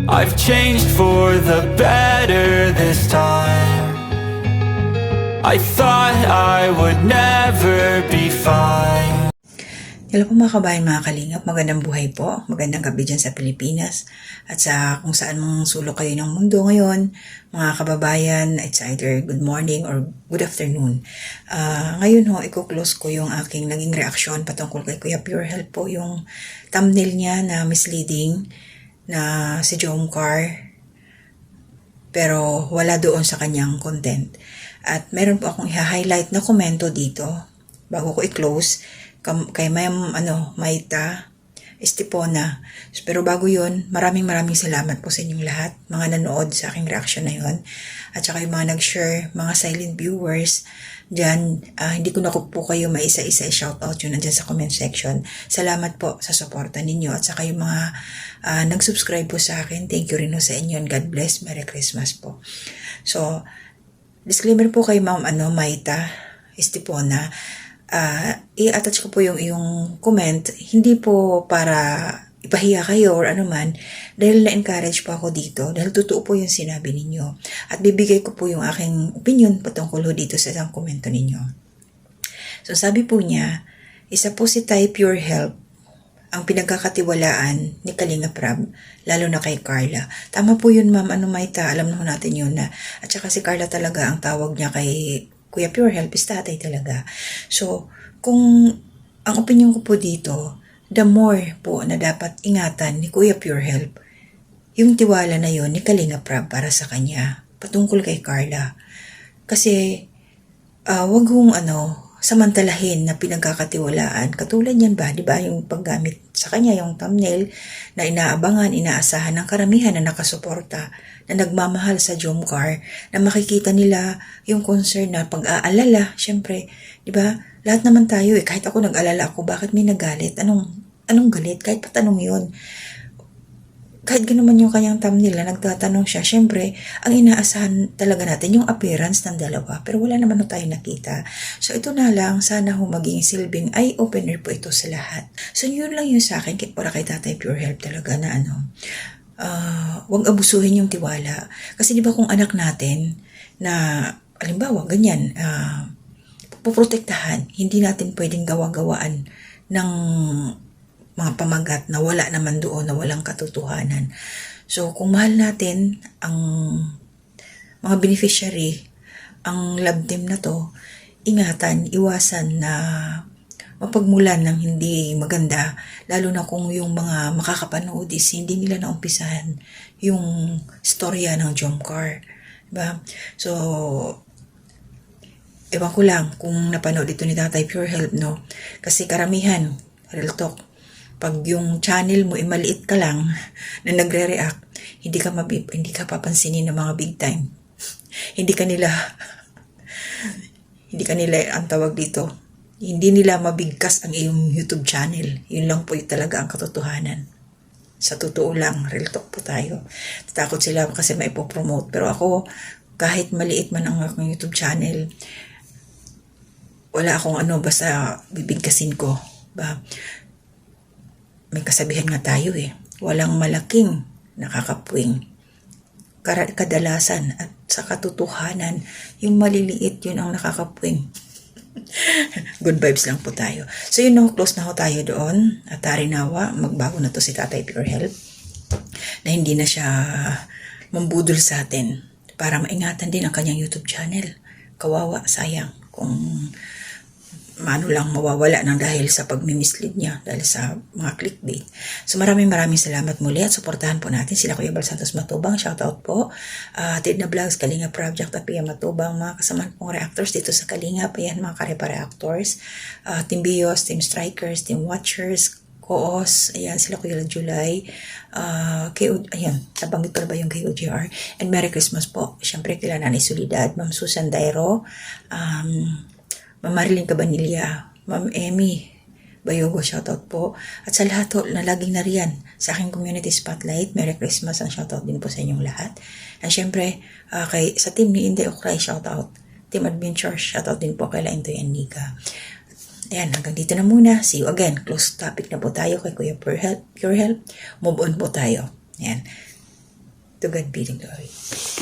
I've changed for the better this time. I thought I would never be fine. Hello po mga kabayan, mga kalingap, magandang buhay po, magandang gabi dyan sa Pilipinas at sa kung saan mong sulok kayo ng mundo ngayon, mga kababayan, it's either good morning or good afternoon. Ngayon ho, i-close ko yung aking naging reaksyon patungkol kay Kuya Pure Health po, yung thumbnail niya na misleading na si Jomcar, pero wala doon sa kanyang content. At meron po akong i-highlight na komento dito bago ko i-close kay Ma'am Maita Estipona. Pero bago yun, maraming salamat po sa inyong lahat, mga nanood sa aking reaction na yun. At saka yung mga nag-share, mga silent viewers dyan, hindi ko na po kayo maisa-isa i-shoutout yun nandyan sa comment section. Salamat po sa suporta ninyo. At saka yung mga nag-subscribe po sa akin, thank you rin po sa inyo. And God bless, Merry Christmas po. So, disclaimer po kay Ma'am Maita Estipona, i-attach ko po yung comment, hindi po para ipahiya kayo or ano man, dahil na-encourage po ako dito, dahil totoo po yung sinabi ninyo. At bibigay ko po yung aking opinion patungkol dito sa isang komento ninyo. So sabi po niya, isa po si Tay Pure Health ang pinagkakatiwalaan ni Kalinga Prab, lalo na kay Carla. Tama po yun, Ma'am Maita, alam naman natin yun na. At saka si Carla talaga, ang tawag niya kay Kuya Pure Health is tatay talaga. So, kung ang opinion ko po dito, the more po na dapat ingatan ni Kuya Pure Health, yung tiwala na yon ni Kalinga Prab para sa kanya, patungkol kay Carla. Kasi, wag hong samantalahin na pinagkakatiwalaan. Katulad yan ba, di ba, yung paggamit sa kanya, yung thumbnail na inaabangan, inaasahan ng karamihan na nakasuporta, na nagmamahal sa Jomcar, na makikita nila yung concern na pag-aalala. Syempre, di ba, lahat naman tayo kahit ako nag-alala ako, bakit may nagalit? Anong galit? Kahit patanong yun. Kahit ganoon yung kanyang thumbnail na nagtatanong siya, syempre, ang inaasahan talaga natin yung appearance ng dalawa. Pero wala naman tayo nakita. So ito na lang, sana maging silbing eye-opener po ito sa lahat. So yun lang yun sa akin, para kay Tatay Pure Health talaga na huwag abusuhin yung tiwala. Kasi di ba kung anak natin na, halimbawa, ganyan, puprotektahan, hindi natin pwedeng gawa-gawaan ng mga pamagat na wala naman doon, na walang katotohanan. So, kung mahal natin ang mga beneficiary, ang love team na to, ingatan, iwasan na mapagmulan ng hindi maganda, lalo na kung yung mga makakapanood is hindi nila naumpisahan yung storya ng Jomcar. Diba? So, ewan ko lang kung napanood ito ni Tatay Pure Health, no? Kasi karamihan, real talk, pag yung channel mo maliit ka lang na nagre-react, hindi ka papansinin ng mga big time. hindi ka nila ang tawag dito, hindi nila mabigkas ang iyong YouTube channel. Yun lang po yung talaga ang katotohanan. Sa totoo lang, real talk po tayo. Tatakot sila kasi maipopromote. Pero ako, kahit maliit man ang aking YouTube channel, wala akong basta bibigkasin ko. Ba? May kasabihan nga tayo walang malaking nakakapuwing. Kadalasan at sa katotohanan, yung maliliit yun ang nakakapuwing. Good vibes lang po tayo. So yun na, close na ho tayo doon. At tarinawa, magbago na to si Tatay Pure Health, na hindi na siya mambudol sa atin, para maingatan din ang kanyang YouTube channel. Kawawa, sayang kung lang mawawala ng dahil sa pagmimislead niya, dahil sa mga clickbait. So maraming salamat muli at suportahan po natin sila Kuya Bal Santos Matubang, shoutout po, Tidna Vlogs, Kalinga Project, Tapia Matubang, mga kasamahan pong reactors dito sa Kalinga, ayan mga karepa reactors, Team Bios, Team Strikers, Team Watchers, Koos, ayan sila Kuya July, ayan, nabanggit pa ba yung KOJR, and Merry Christmas po, syempre kila Nanay Solidad, Ma'am Susan Dairo, Ma'am Marilyn Cabanilla, Ma'am Emmy Bayogo, shoutout po. At sa lahat na laging nariyan sa aking community spotlight, Merry Christmas, ang shoutout din po sa inyong lahat. And syempre, sa team ni Inday Okray, shoutout. Team Adventure, shoutout din po kay La Intoy and Nika. Ayan, hanggang dito na muna. See you again. Close topic na po tayo kay Kuya Pure Health. Move on po tayo. Ayan. To God be the glory.